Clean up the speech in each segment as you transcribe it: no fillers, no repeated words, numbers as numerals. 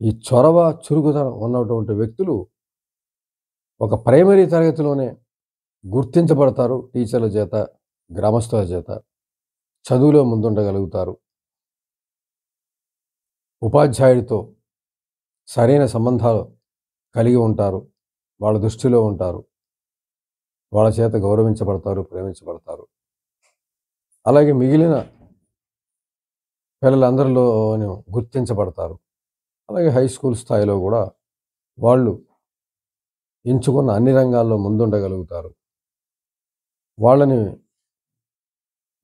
ఈ చొరవ, చురుకుదనం ఉన్నటువంటి వ్యక్తులు ఒక ప్రైమరీ తరగతిలోనే గుర్తించబడతారు టీచర్ల చేత, గ్రామస్తుల చేత. చదువులో ముందుండగలుగుతారు. ఉపాధ్యాయుడితో సరైన సంబంధాలు కలిగి ఉంటారు. వాళ్ళ దృష్టిలో ఉంటారు. వాళ్ళ చేత గౌరవించబడతారు, ప్రేమించబడతారు. అలాగే మిగిలిన పిల్లలందరిలోను గుర్తించబడతారు. అలాగే హై స్కూల్ స్థాయిలో కూడా వాళ్ళు ఎంచుకున్న అన్ని రంగాల్లో ముందుండగలుగుతారు. వాళ్ళని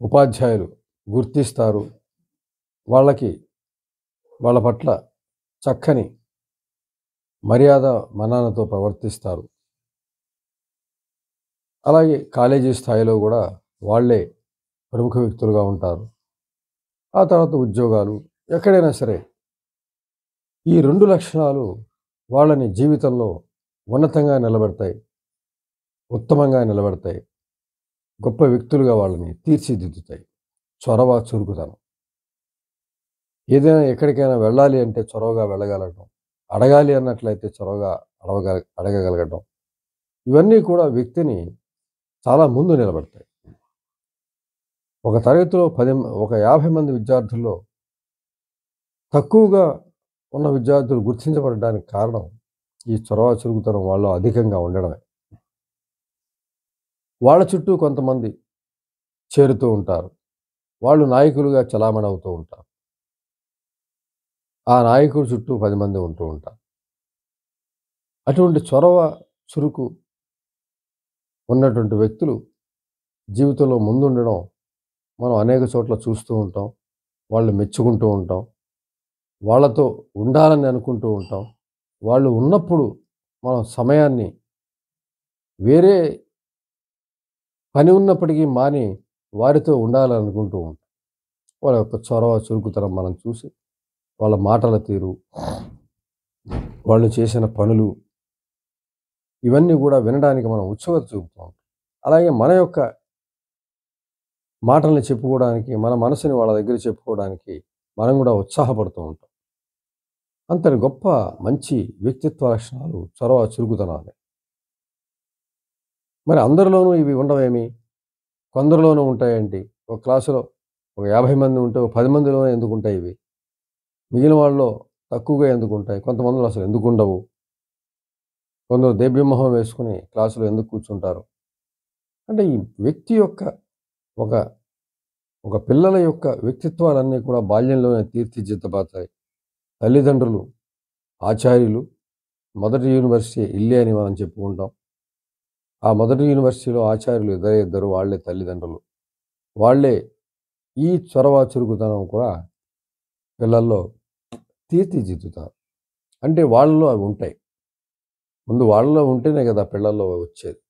ఉపాధ్యాయులు గుర్తిస్తారు. వాళ్ళకి వాళ్ళ పట్ల చక్కని మర్యాద, మన్నానతో ప్రవర్తిస్తారు. అలాగే కాలేజీ స్థాయిలో కూడా వాళ్ళే ప్రముఖ వ్యక్తులుగా ఉంటారు. ఆ తర్వాత ఉద్యోగాలు ఎక్కడైనా సరే ఈ 2 లక్షణాలు వాళ్ళని జీవితంలో ఉన్నతంగా నిలబెడతాయి. ఉత్తమంగా నిలబెడతాయి. గొప్ప వ్యక్తులుగా వాళ్ళని తీర్చిదిద్దుతాయి. చొరవ, చురుకుదనం. ఏదైనా ఎక్కడికైనా వెళ్ళాలి అంటే చొరవగా వెళ్ళగలగడం. అడగాలి అన్నట్లయితే చొరవగా అడగగలగడం. ఇవన్నీ కూడా వ్యక్తిని చాలా ముందు నిలబెడతాయి. ఒక తరగతిలో ఒక 50 మంది విద్యార్థుల్లో తక్కువగా ఉన్న విద్యార్థులు గుర్తించబడడానికి కారణం ఈ చొరవ, చురుకుతనం వాళ్ళలో అధికంగా ఉండడమే. వాళ్ళ చుట్టూ కొంతమంది చేరుతూ ఉంటారు. వాళ్ళు నాయకులుగా చలామణి అవుతూ ఉంటారు. ఆ నాయకుడి చుట్టూ 10 మంది ఉంటూ ఉంటారు. అటువంటి చొరవ, చురుకు ఉన్నటువంటి వ్యక్తులు జీవితంలో ముందుండడం మనం అనేక చోట్ల చూస్తూ ఉంటాం. వాళ్ళు మెచ్చుకుంటూ ఉంటాం. వాళ్ళతో ఉండాలని అనుకుంటూ ఉంటాం. వాళ్ళు ఉన్నప్పుడు మనం సమయాన్ని వేరే పని ఉన్నప్పటికీ మాని వారితో ఉండాలనుకుంటూ ఉంటాం. వాళ్ళ యొక్క చొరవ, చురుకుతనం మనం చూసి వాళ్ళ మాటల తీరు, వాళ్ళు చేసిన పనులు ఇవన్నీ కూడా వినడానికి మనం ఉత్సుకత చూపుతూ ఉంటాం. అలాగే మన యొక్క మాటల్ని చెప్పుకోవడానికి, మన మనసుని వాళ్ళ దగ్గర చెప్పుకోవడానికి మనం కూడా ఉత్సాహపడుతూ ఉంటాం. అంతటి గొప్ప మంచి వ్యక్తిత్వ లక్షణాలు చొరవ, చురుకుతనాలే. మరి అందరిలోనూ ఇవి ఉండవేమి? కొందరిలోనూ ఉంటాయేంటి? ఒక క్లాసులో ఒక 50 మంది ఉంటే, ఒక 10 మందిలోనే ఎందుకుంటాయి ఇవి? మిగిలిన వాళ్ళలో తక్కువగా ఎందుకుంటాయి? కొంతమందిలో అసలు ఎందుకుండవు? కొందరు దేబ్యమొహం వేసుకొని క్లాసులో ఎందుకు కూర్చుంటారు? అంటే ఈ వ్యక్తి యొక్క ఒక ఒక పిల్లల యొక్క వ్యక్తిత్వాలన్నీ కూడా బాల్యంలోనే తీర్చిదిద్దబడతాయి. తల్లిదండ్రులు, ఆచార్యులు, మొదటి యూనివర్సిటీ ఇల్లే అని మనం చెప్పుకుంటాం. ఆ మొదటి యూనివర్సిటీలో ఆచార్యులు ఇద్దరే ఇద్దరు. వాళ్ళే తల్లిదండ్రులు. వాళ్ళే ఈ చొరవ, చురుకుతనం కూడా పిల్లల్లో తీర్చిదిద్దుతారు. అంటే వాళ్ళలో అవి ఉంటాయి. ముందు వాళ్ళలో ఉంటేనే కదా పిల్లల్లో వచ్చేది.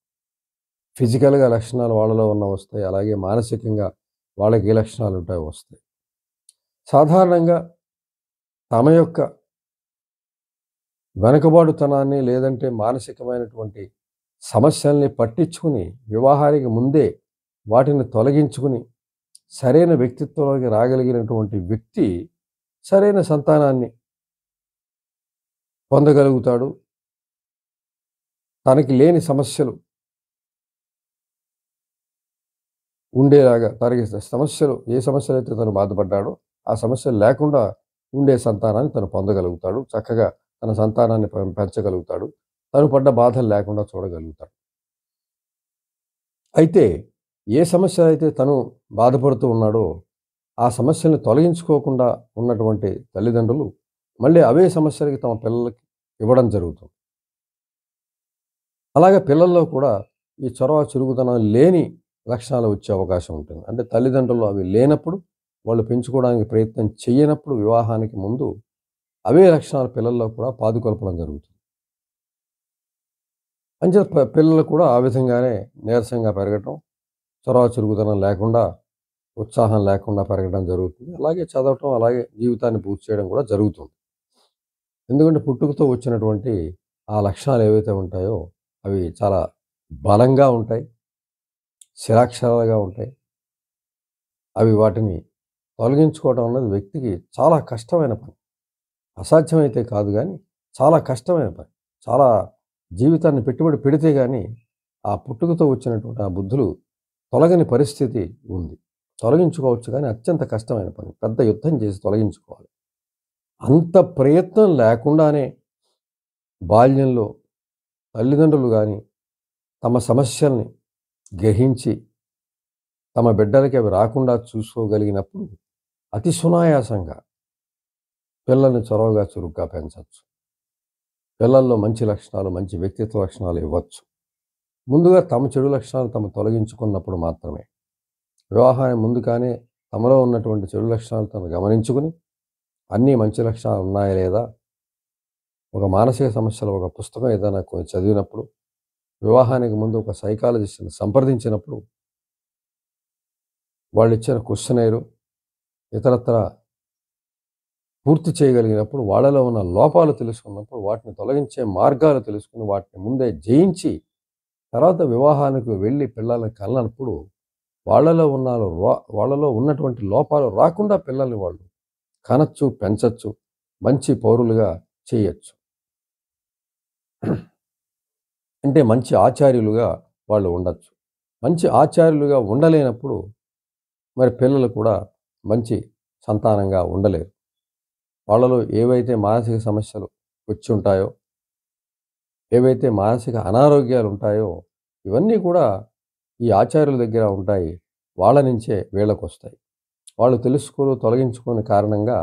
ఫిజికల్‌గా లక్షణాలు వాళ్ళలో వస్తాయి. అలాగే మానసికంగా వాళ్ళకి ఏ లక్షణాలు ఉంటాయో వస్తాయి. సాధారణంగా తమ యొక్క వెనకబాటుతనాన్ని లేదంటే మానసికమైనటువంటి సమస్యల్ని పట్టించుకుని వివాహానికి ముందే వాటిని తొలగించుకుని సరైన వ్యక్తిత్వంలోకి రాగలిగినటువంటి వ్యక్తి సరైన సంతానాన్ని పొందగలుగుతాడు. తనకి లేని సమస్యలు ఉండేలాగా తనకి సమస్యలు ఏ సమస్యలైతే తను బాధపడ్డాడో ఆ సమస్యలు లేకుండా ఉండే సంతానాన్ని తను పొందగలుగుతాడు. చక్కగా తన సంతానాన్ని పెంచగలుగుతాడు. తను పడ్డ బాధలు లేకుండా చూడగలుగుతాడు. అయితే ఏ సమస్యలైతే తను బాధపడుతూ ఉన్నాడో ఆ సమస్యల్ని తొలగించుకోకుండా ఉన్నటువంటి తల్లిదండ్రులు మళ్ళీ అవే సమస్యలకి తమ పిల్లలకి ఇవ్వడం జరుగుతుంది. అలాగే పిల్లల్లో కూడా ఈ చొరవ, చురుకుతనం లేని లక్షణాలు వచ్చే అవకాశం ఉంటుంది. అంటే తల్లిదండ్రులు అవి లేనప్పుడు, వాళ్ళు పెంచుకోవడానికి ప్రయత్నం చెయ్యనప్పుడు వివాహానికి ముందు అవే లక్షణాలు పిల్లల్లో కూడా పాదుకొల్పడం జరుగుతుంది. అంచేత పిల్లలు కూడా ఆ విధంగానే నీరసంగా పెరగటం, చొరవ, చురుకుతనం లేకుండా, ఉత్సాహం లేకుండా పెరగడం జరుగుతుంది. అలాగే చదవటం, అలాగే జీవితాన్ని పూర్తి చేయడం కూడా జరుగుతుంది. ఎందుకంటే పుట్టుకతో వచ్చినటువంటి ఆ లక్షణాలు ఏవైతే ఉంటాయో అవి చాలా బలంగా ఉంటాయి. శిలాక్షరాలుగా ఉంటాయి. అవి వాటిని తొలగించుకోవడం అన్నది వ్యక్తికి చాలా కష్టమైన పని. అసాధ్యమైతే కాదు గానీ, చాలా కష్టమైన పని. చాలా జీవితాన్ని పెట్టుబడి పెడితే గానీ, ఆ పుట్టుకతో వచ్చినటువంటి ఆ బుద్ధులు తొలగని పరిస్థితి ఉంది. తొలగించుకోవచ్చు గానీ, అత్యంత కష్టమైన పని. పెద్ద యుద్ధం చేసి తొలగించుకోవాలి. అంత ప్రయత్నం లేకుండానే బాల్యంలో తల్లిదండ్రులు గాని, తమ సమస్యల్ని గ్రహించి, తమ బిడ్డలకి అవి రాకుండా చూసుకోగలిగినప్పుడు, అతి సునాయాసంగా పిల్లల్ని చొరవగా, చురుగ్గా పెంచొచ్చు. పిల్లల్లో మంచి లక్షణాలు, మంచి వ్యక్తిత్వ లక్షణాలు ఇవ్వచ్చు. ముందుగా తమ చెడు లక్షణాలు తొలగించుకున్నప్పుడు మాత్రమే. వివాహానికి ముందు కానీ తమలో ఉన్నటువంటి చెడు లక్షణాలు తను గమనించుకుని, అన్నీ మంచి లక్షణాలు ఉన్నాయా లేదా, ఒక మానసిక సమస్యలు ఒక పుస్తకం ఏదైనా చదివినప్పుడు, వివాహానికి ముందు ఒక సైకాలజిస్ట్‌ని సంప్రదించినప్పుడు, వాళ్ళిచ్చిన క్వెషనైరు ఇతరత్రా పూర్తి చేయగలిగినప్పుడు, వాళ్ళలో ఉన్న లోపాలు తెలుసుకున్నప్పుడు, వాటిని తొలగించే మార్గాలు తెలుసుకొని, వాటిని ముందే జయించి, తర్వాత వివాహానికి వెళ్ళి పిల్లల్ని కన్నప్పుడు, వాళ్ళలో ఉన్నటువంటి లోపాలు రాకుండా పిల్లల్ని వాళ్ళు కనొచ్చు, పెంచొచ్చు, మంచి పౌరులుగా చేయొచ్చు. అంటే మంచి ఆచార్యులుగా వాళ్ళు ఉండొచ్చు. మంచి ఆచార్యులుగా ఉండలేనప్పుడు, మరి పిల్లలు కూడా మంచి సంతానంగా ఉండలేరు. వాళ్ళలో ఏవైతే మానసిక సమస్యలు వచ్చుంటాయో, ఏవైతే మానసిక అనారోగ్యాలుంటాయో, ఇవన్నీ కూడా ఈ ఆచార్యుల దగ్గర ఉంటాయి. వాళ్ళ నుంచే వీళ్ళకొస్తాయి. వాళ్ళు తొలగించుకోని కారణంగా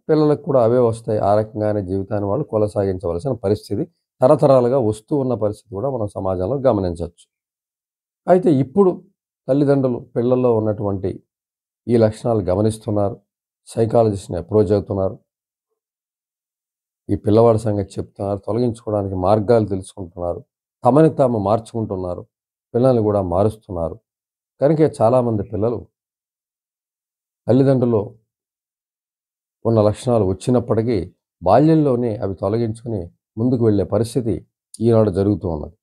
పిల్లలకు కూడా అవే వస్తాయి. ఆ రకంగానే జీవితాన్ని వాళ్ళు కొనసాగించవలసిన పరిస్థితి తరతరాలుగా వస్తూ ఉన్న పరిస్థితి కూడా మనం సమాజంలో గమనించొచ్చు. అయితే ఇప్పుడు తల్లిదండ్రులు పిల్లల్లో ఉన్నటువంటి ఈ లక్షణాలు గమనిస్తున్నారు. సైకాలజిస్ట్‌ని అప్రోచ్ అవుతున్నారు. ఈ పిల్లవాడి సంగతి చెప్తున్నారు. తొలగించుకోవడానికి మార్గాలు తెలుసుకుంటున్నారు. తమని తాము మార్చుకుంటున్నారు. పిల్లల్ని కూడా మారుస్తున్నారు. కనుకే చాలామంది పిల్లలు తల్లిదండ్రులు ఉన్న లక్షణాలు వచ్చినప్పటికీ బాల్యంలోనే అవి తొలగించుకొని ముందుకు వెళ్ళే పరిస్థితి ఈనాడు జరుగుతూ ఉన్నది.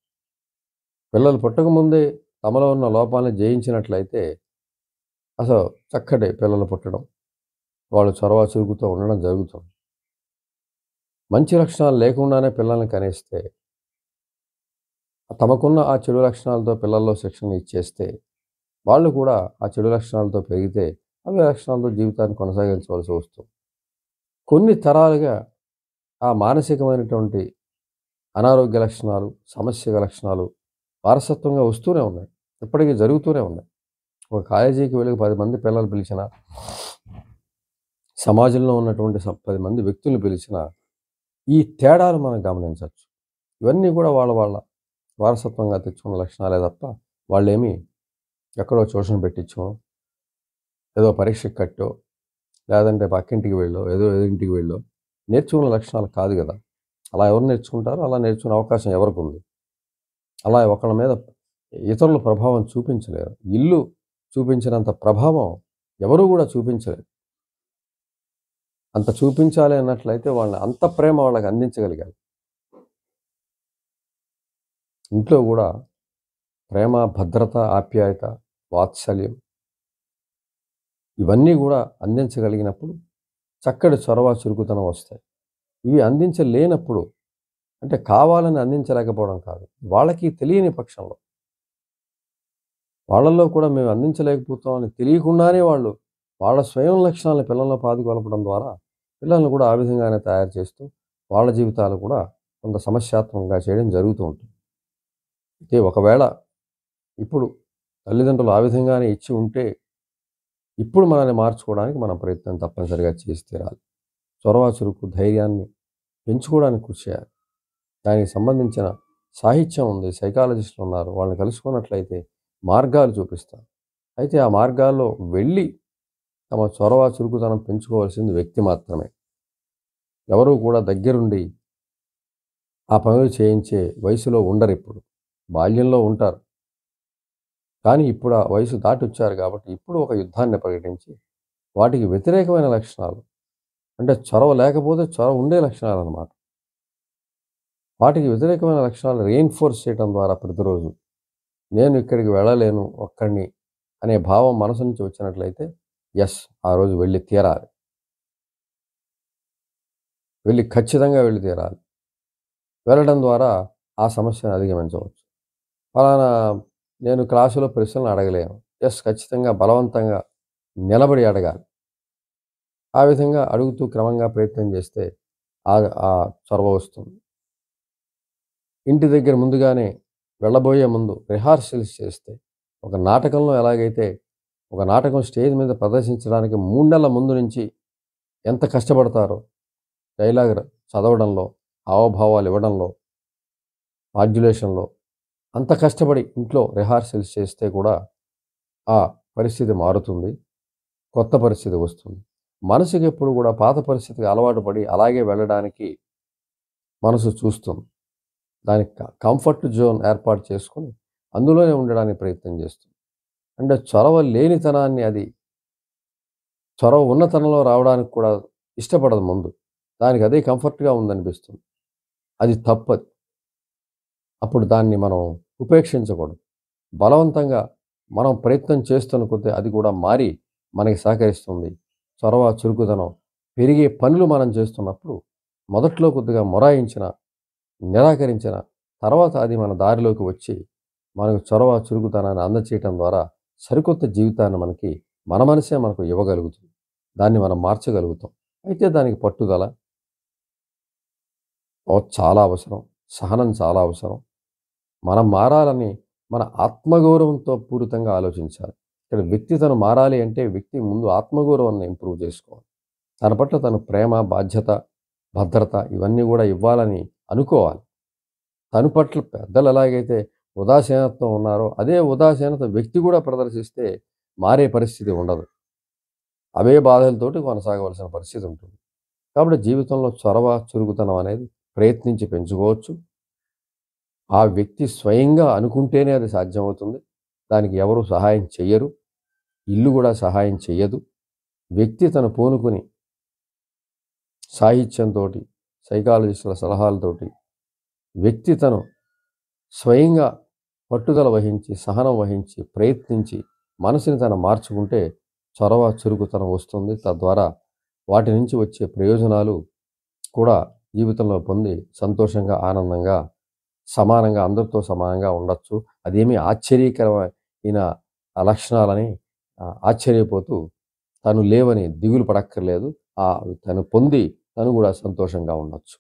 పిల్లలు పుట్టకముందే తమలో ఉన్న లోపాలను జయించినట్లయితే అసలు చక్కటి పిల్లలు పుట్టడం, వాళ్ళు చొరవ చురుకుతో ఉండడం జరుగుతుంది. మంచి లక్షణాలు లేకుండానే పిల్లల్ని కనేస్తే, తమకున్న ఆ చెడు లక్షణాలతో పిల్లల్లో శిక్షణ ఇచ్చేస్తే, వాళ్ళు కూడా ఆ చెడు లక్షణాలతో పెరిగితే, అవే లక్షణాలతో జీవితాన్ని కొనసాగించవలసి వస్తుంది. కొన్ని తరాలుగా ఆ మానసికమైనటువంటి అనారోగ్య లక్షణాలు, సమస్యల లక్షణాలు వారసత్వంగా వస్తూనే ఉన్నాయి. ఇప్పటికీ జరుగుతూనే ఉన్నాయి. ఒక కాలేజీకి వెళ్ళి 10 మంది పిల్లలు పిలిచినా, సమాజంలో ఉన్నటువంటి 10 మంది వ్యక్తుల్ని పిలిచినా, ఈ తేడాలు మనం గమనించొచ్చు. ఇవన్నీ కూడా వాళ్ళ వారసత్వంగా తెచ్చుకున్న లక్షణాలే తప్ప, వాళ్ళేమి ఎక్కడో ట్యూషన్ పెట్టించో, ఏదో పరీక్షకు కట్టో, లేదంటే పక్కింటికి వెళ్ళో, ఏదో ఎదురింటికి వెళ్ళో నేర్చుకున్న లక్షణాలు కాదు గదా! అలా ఎవరు నేర్చుకుంటారో, అలా నేర్చుకునే అవకాశం ఎవరికుంది? అలా ఒకళ్ళ మీద ఇతరుల ప్రభావం చూపించలేరు. ఇల్లు చూపించినంత ప్రభావం ఎవరు గూడా చూపించలేరు. అంత చూపించాలి అన్నట్లయితే వాళ్ళని అంత ప్రేమ వాళ్ళకి అందించగలిగాలి. ఇంట్లో గూడా ప్రేమ, భద్రత, ఆప్యాయత, వాత్సల్యం ఇవన్నీ గూడా అందించగలిగినప్పుడు చక్కటి చొరవ, చురుకుతనం వస్తాయి. ఇవి అందించలేనప్పుడు అంటే కావాలని అందించలేకపోవడం కాదు. వాళ్ళకి తెలియని పక్షంలో వాళ్ళలో కూడా మేము అందించలేకపోతున్నామని తెలియకుండానే వాళ్ళు వాళ్ళ స్వయం లక్షణాలను పిల్లల్లో పాదుకొలపడం ద్వారా పిల్లల్ని కూడా ఆ విధంగానే తయారు చేస్తూ వాళ్ళ జీవితాలు కూడా కొంత సమస్యాత్మకంగా చేయడం జరుగుతూ ఉంటుంది. అయితే ఒకవేళ ఇప్పుడు తల్లిదండ్రులు ఆ విధంగానే ఇచ్చి ఉంటే ఇప్పుడు మనల్ని మార్చుకోవడానికి మనం ప్రయత్నం తప్పనిసరిగా చేసి తీరాలి. చొరవ, చురుకు, ధైర్యాన్ని పెంచుకోవడానికి కృషి చేయాలి. దానికి సంబంధించిన సాహిత్యం ఉంది. సైకాలజిస్టులు ఉన్నారు. వాళ్ళని కలుసుకున్నట్లయితే మార్గాలు చూపిస్తారు. అయితే ఆ మార్గాల్లో వెళ్ళి తమ చొరవ, చురుకుతనం పెంచుకోవాల్సింది వ్యక్తి మాత్రమే. ఎవరు కూడా దగ్గరుండి ఆ పనులు చేయించే వయసులో ఉండరిప్పుడు. బాల్యంలో ఉంటారు. కానీ ఇప్పుడు ఆ వయసు దాటొచ్చారు కాబట్టి ఇప్పుడు ఒక యుద్ధాన్ని ప్రకటించి వాటికి వ్యతిరేకమైన లక్షణాలు అంటే చొరవ లేకపోతే చొరవ ఉండే లక్షణాలనమాట. వాటికి వ్యతిరేకమైన లక్షణాలు రీఇన్ఫోర్స్ చేయడం ద్వారా ప్రతిరోజు నేను ఇక్కడికి వెళ్ళలేను ఒక్కడిని అనే భావం మనసు నుంచి వచ్చినట్లయితే యెస్, ఆ రోజు వెళ్ళి తీరాలి. ఖచ్చితంగా వెళ్ళి తీరాలి. వెళ్ళడం ద్వారా ఆ సమస్యను అధిగమించవచ్చు. ఫలానా నేను క్లాసులో ప్రశ్నలు అడగలేను. ఖచ్చితంగా బలవంతంగా నిలబడి అడగాలి. ఆ విధంగా అడుగుతూ క్రమంగా ప్రయత్నం చేస్తే ఆ చొరవ వస్తుంది. ఇంటి దగ్గర ముందుగానే వెళ్ళబోయే ముందు రిహార్సల్స్ చేస్తే, ఒక నాటకంలో ఎలాగైతే ఒక నాటకం స్టేజ్ మీద ప్రదర్శించడానికి 3 నెలల ముందు నుంచి ఎంత కష్టపడతారో డైలాగ్ చదవడంలో, హావభావాలు ఇవ్వడంలో, మాడ్యులేషన్‌లో అంత కష్టపడి ఇంట్లో రిహార్సల్స్ చేస్తే కూడా ఆ పరిస్థితి మారుతుంది. కొత్త పరిస్థితి వస్తుంది. మనసుకెప్పుడు కూడా పాత పరిస్థితికి అలవాటు పడి అలాగే వెళ్ళడానికి మనసు చూస్తుంది. దానికి కంఫర్ట్ జోన్ ఏర్పాటు చేసుకొని అందులోనే ఉండడానికి ప్రయత్నం చేస్తుంది. అంటే చొరవ లేనితనాన్ని అది చొరవ ఉన్నతనంలో రావడానికి కూడా ఇష్టపడదు ముందు. దానికి అదే కంఫర్ట్‌గా ఉందనిపిస్తుంది. అది తప్పది. అప్పుడు దాన్ని మనం ఉపేక్షించకూడదు. బలవంతంగా మనం ప్రయత్నం చేస్తున్న కొద్దీ అది కూడా మారి మనకి సహకరిస్తుంది. చొరవ, చురుకుదనం పెరిగే పనులు మనం చేస్తున్నప్పుడు మొదట్లో కొద్దిగా మొరాయించిన, నిరాకరించిన తర్వాత అది మన దారిలోకి వచ్చి మనకు చొరవ, చురుకుతనాన్ని అందచేయటం ద్వారా సరికొత్త జీవితాన్ని మన మనసే మనకు ఇవ్వగలుగుతుంది. దాన్ని మనం మార్చగలుగుతాం. అయితే దానికి పట్టుదల చాలా అవసరం. సహనం చాలా అవసరం. మనం మారాలని మన ఆత్మగౌరవంతో పూరితంగా ఆలోచించాలి. ఇక్కడ వ్యక్తి తను మారాలి అంటే వ్యక్తి ముందు ఆత్మగౌరవాన్ని ఇంప్రూవ్ చేసుకోవాలి. తన పట్ల తను ప్రేమ, బాధ్యత, భద్రత ఇవన్నీ గూడా ఇవ్వాలని అనుకోవాలి. తను పట్ల పెద్దలు ఎలాగైతే ఉదాసీనతతో ఉన్నారో అదే ఉదాసీనత వ్యక్తి గూడా ప్రదర్శిస్తే మారే పరిస్థితి ఉండదు. అవే బాధలతోటి కొనసాగవలసిన పరిస్థితి ఉంటుంది. కాబట్టి జీవితంలో చొరవ, చురుకుతనం అనేది ప్రయత్నించి పెంచుకోవచ్చు. ఆ వ్యక్తి స్వయంగా అనుకుంటేనే అది సాధ్యమవుతుంది. దానికి ఎవరు సహాయం చెయ్యరు. ఇల్లు గూడా సహాయం చెయ్యదు. వ్యక్తి తను పూనుకొని సాహిత్యంతోటి, సైకాలజిస్టుల సలహాలతోటి వ్యక్తి తను స్వయంగా పట్టుదల వహించి, సహనం వహించి, ప్రయత్నించి మనసుని తను మార్చుకుంటే చొరవ, చురుకుతనం వస్తుంది. తద్వారా వాటి నుంచి వచ్చే ప్రయోజనాలు కూడా జీవితంలో పొంది సంతోషంగా, ఆనందంగా, సమానంగా అందరితో సమానంగా ఉండొచ్చు. అదేమీ ఆశ్చర్యకరమైన లక్షణాలని ఆశ్చర్యపోతూ తను లేవని దిగులు పడక్కర్లేదు. తను పొంది తను గూడా సంతోషంగా ఉండొచ్చు.